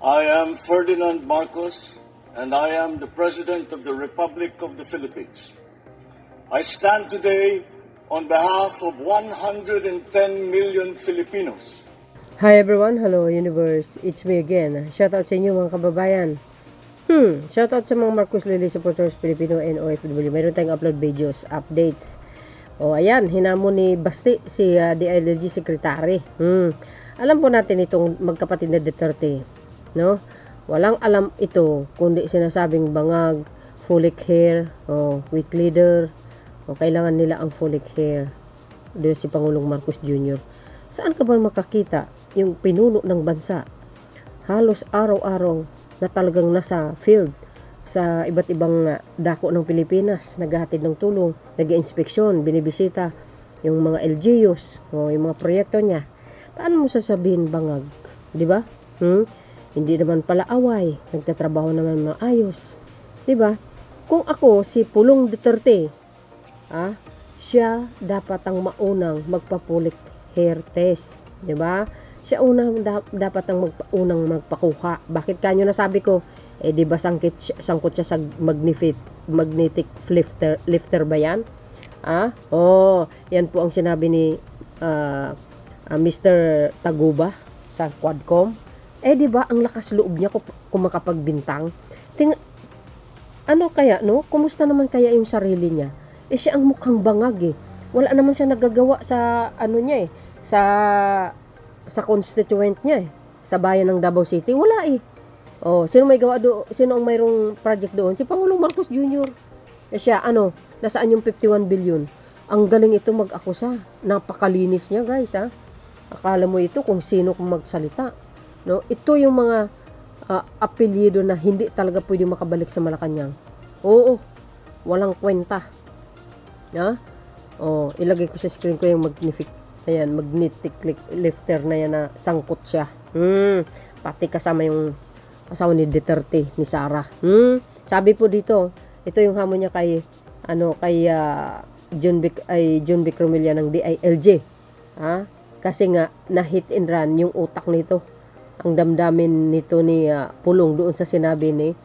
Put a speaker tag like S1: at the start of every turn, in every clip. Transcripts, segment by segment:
S1: I am Ferdinand Marcos, and I am the President of the Republic of the Philippines. I stand today on behalf of 110 million Filipinos.
S2: Hi everyone, hello universe, it's me again. Shoutout sa inyo mga kababayan. Shoutout sa mga Marcos Lily supporters, Filipino and OFW. Mayroon tayong upload videos, updates. O ayan, hinamon ni Basti si DILG Secretary. Alam po natin itong magkapatid na Duterte, no? Walang alam ito kundi sinasabing bangag, folic hair, o weak leader, o kailangan nila ang folic hair. Diyos si Pangulong Marcos Jr. Saan ka ba makakita yung pinuno ng bansa? Halos araw-araw na talagang nasa field sa iba't ibang dako ng Pilipinas, naghahatid ng tulong, nag-inspeksyon, binibisita yung mga LGUs o yung mga proyekto niya. Paano mo sasabihin bangag? Di ba? Hindi naman pala away, nagtatrabaho naman maayos. Di ba? Kung ako si Pulong Duterte, siya dapat ang maunang magpapulik hair test. Di ba? Siya dapat ang magpakuha. Bakit kanyo nasabi ko? Di ba sangkot siya sa magnetic lifter ba yan? Yan po ang sinabi ni Mr. Taguba sa Quadcom. Di ba ang lakas loob niya kung makapagbintang? Ano kaya, no? Kumusta naman kaya yung sarili niya? Siya ang mukhang bangag eh. Wala naman siya nagagawa sa niya eh. Sa constituent niya eh. Sa bayan ng Davao City. Wala eh. Sino may gawa doon? Sino ang mayroong project doon? Si Pangulong Marcos Jr. Siya, nasaan yung 51 billion? Ang galing ito mag-akusa. Napakalinis niya, guys, Akala mo ito kung sino kung magsalita. No? Ito yung mga apelyido na hindi talaga pwede makabalik sa Malacanang. Oo, walang kwenta. Ilagay ko sa screen ko yung magnetic lifter na yan na sangkot siya. Pati kasama yung asawa ni Duterte, ni Sara. Sabi po dito, ito yung hamon niya kay John Vic Romilla ng DILG. Kasi nga na hit and run yung utak nito. Ang damdamin nito ni Pulong doon sa sinabi ni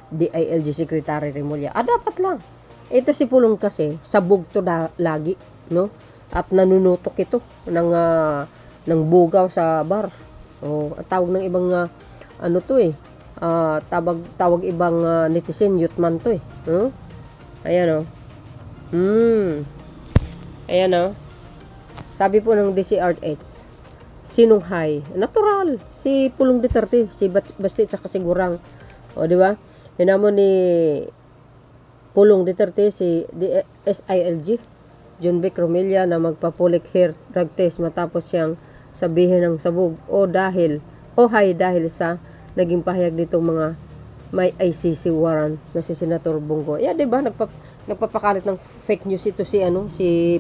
S2: DILG Secretary Remulla. Dapat lang. Ito si Pulong kasi sabog to lagi, no? At nanunutok ito ng bugaw sa bar. At tawag ng ibang tawag ibang netizen, youthman to eh. Ayan Ayan Sabi po ng DCRH, sinunghay. Natural. Si Pulong Duterte, si Basti at si Gurang. Di ba? Hinamon ni Pulong Duterte si SILG, John Vic Romilla na magpapulik hair drug test matapos siyang sabihin ng sabog dahil sa naging pahayag nitong mga may ICC warrant na si Senator Bongo. Di ba? Nagpapakalat ng fake news ito si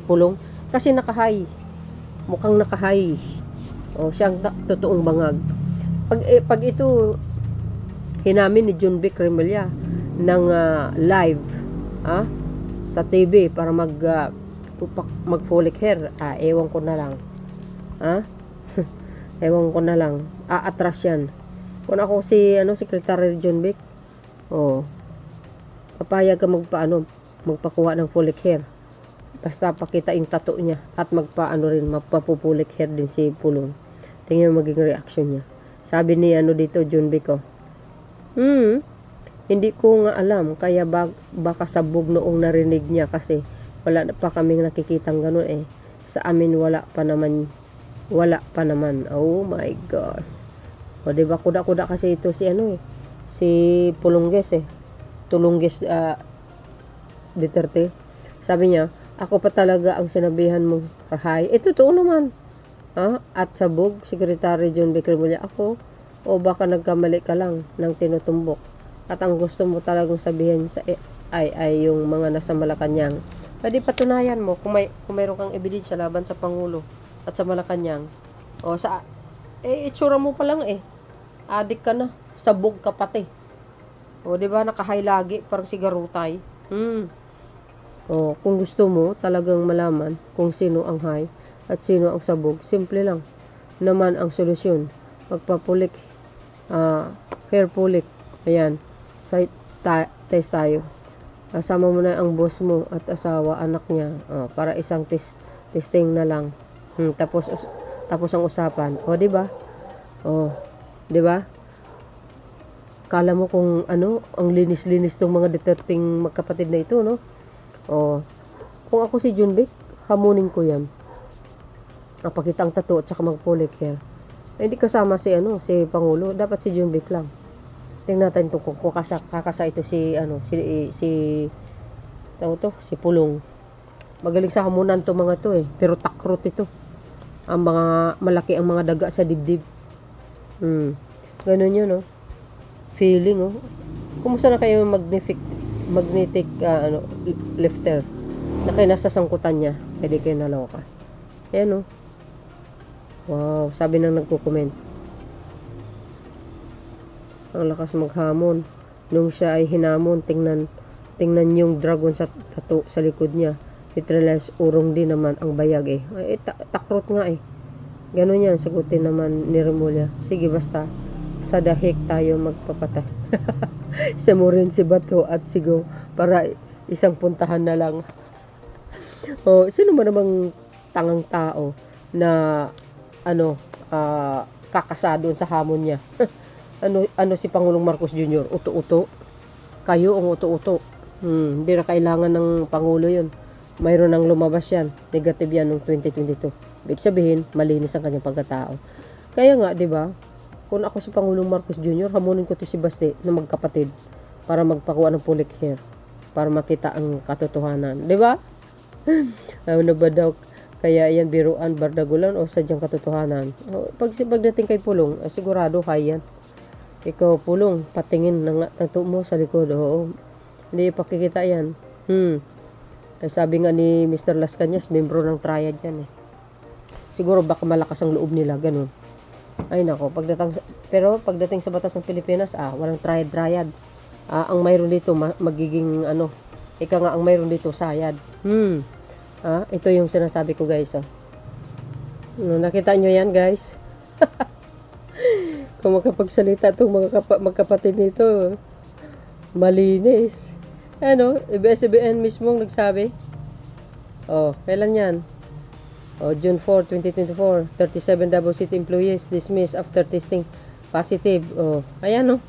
S2: Pulong kasi nakahay. Mukhang nakahay. Siyang totoong bangag. Pag ito hinamin ni John Vic Romilla ng live sa TV para mag-folic hair, ewan ko na lang. Ewan ko na lang. Atras yan. Kung ako si Secretary John Vic, papayag ka magpakuha ng folic hair. Basta pakita yung tattoo niya at magpapupulik hair din si Pulong. Tingnan mo maging reaction niya. Sabi ni dito John Vic hindi ko nga alam kaya baka sabog noong narinig niya kasi wala pa kaming nakikitang ganun eh. Sa amin wala pa naman. Oh my gosh. Diba kuda-kuda kasi ito si si Pulongges Tulongges Duterte. Sabi niya, ako pa talaga ang sinabihan mong rahay. Totoo naman. At sabog, Secretary John Vic Romilla, ako, baka nagkamali ka lang ng tinutumbok. At ang gusto mo talagang sabihin sa ay yung mga nasa Malacanang. Pwede patunayan mo kung mayroon kang ebidensya laban sa Pangulo at sa Malacanang. Itsura mo pa lang adik ka na, sabog ka pati. Di ba nakahay lagi, parang sigarutay. Kung gusto mo talagang malaman kung sino ang high at sino ang sabog, simple lang naman ang solusyon. Magpapulik hair folic. Ayan. Site test tayo. Kasama mo na ang boss mo at asawa, anak niya. Para isang testing na lang. Tapos ang usapan. O, di ba? O, di ba? Kala mo kung ano, ang linis-linis tong mga Duterteng magkapatid na ito, no? O, kung ako si Junvic, hamunin ko yan. Pakita ang tattoo at saka mag-folic hair. Hindi kasama si Pangulo. Dapat si Junvic lang. Tingnan natin kung kakasa ito si Pulong. Magaling sa hamunan to mga to eh. Pero takrot ito. Ang mga malaki ang mga daga sa dibdib. Ganun yun, no? Feeling, oh. Kumusta na kayo magnetic lifter? Na kayo nasa sangkutan niya. Hindi kayo naloka. Ayan, oh. Wow, sabi nang nagko-comment. Ang lakas maghamon. Nung siya ay hinamon, tingnan yung dragon sa tattoo sa likod niya. It realized urong din naman ang bayag eh. Takrot nga eh. Ganon yan, sagutin naman ni Remulla. Sige basta, sa dahik tayo magpapatay. Sa mo rin si Bato at Sigo para isang puntahan na lang. Sino man namang tangang tao na kakasa doon sa hamon niya. ano si Pangulong Marcos Jr. Uto-uto. Kayo ang uto-uto. Hindi na kailangan ng Pangulo yun. Mayroon nang lumabas yan. Negative yan noong 2022. Ibig sabihin, malinis ang kanyang pagkatao. Kaya nga, di ba? Kung ako si Pangulong Marcos Jr., hamunin ko to si Basti na magkapatid para magpakuha ng folic hair. Para makita ang katotohanan. Di ba? Ano ba daw? Kaya yan biruan, bardagulan o sadyang katotohanan. Pagdating kay Pulong, sigurado kaya yan. Ikaw, Pulong, patingin ng tattoo mo sa likod. Oo. Hindi pakikita yan. Sabi nga ni Mr. Las Cañas, membro ng triad yan eh. Siguro baka malakas ang loob nila, ganun. Ay nako, pero pagdating sa batas ng Pilipinas, walang triad. Ang mayroon dito, magiging ika nga ang mayroon dito, sayad. Ito yung sinasabi ko guys. Nakita nyo yan guys? Kung makapagsalita itong mga magkapatid nito, malinis. ABS-CBN mismong nagsabi. Kailan yan? June 4, 2024, 37 Davao City employees dismissed after testing positive. Ayan,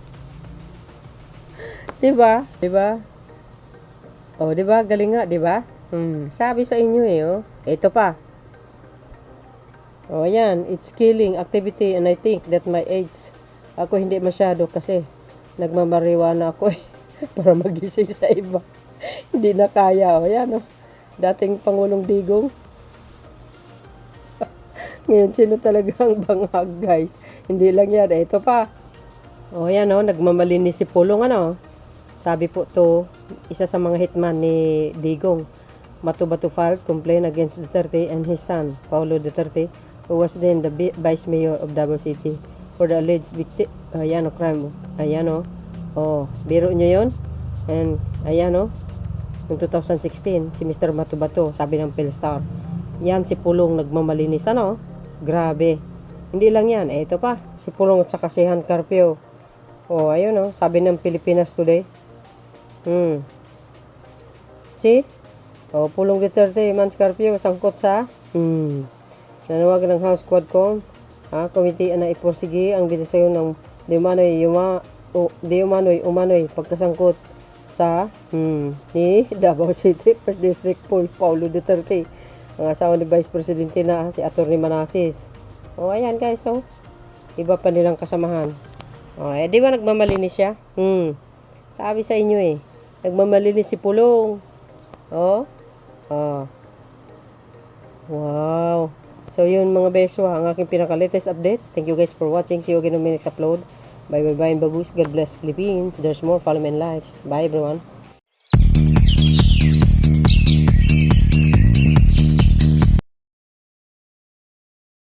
S2: Diba? Diba? Diba? Galing nga, diba? Sabi sa inyo Ito pa. Ayan. It's killing activity and I think that my age. Ako hindi masyado kasi nagmamariwana ako para magising sa iba. Hindi na kaya. Ayan, Dating Pangulong Digong. Ngayon, sino talaga ang bangag, guys? Hindi lang yan. Ito pa. Ayan, nagmamalinis si Pulong, Sabi po to, isa sa mga hitman ni Digong. Matubato filed complaint against Duterte and his son, Paulo Duterte, who was then the vice mayor of Davao City for the alleged victim. Ayan, crime. Ayan, biro nyo yun? And, ayan, noong 2016, si Mr. Matubato, sabi ng Philstar. Yan, si Pulong nagmamalinis, Grabe. Hindi lang yan. Ito pa. Si Pulong at saka si Han Carpio. Ayun, sabi ng Pilipinas Today. See? Pulong Duterte, Man Carpio, sangkot sa nanawagan ng House Quadcom. Komite na iporsige ang bitasyon ng di umano'y pagkasangkot sa ni Davao City First District Paulo Duterte. Ang asawa ni Vice Presidente na si Atty. Manasis. Ayan guys, iba pa nilang kasamahan. Di ba nagmamalinis siya? Sabi sa inyo nagmamalinis si Pulong. Wow. So yun mga beso, ang aking pinaka-latest update. Thank you guys for watching. See you again on my next upload. Bye bye bye and bagus. God bless Philippines. There's more. Follow me in lives. Bye everyone.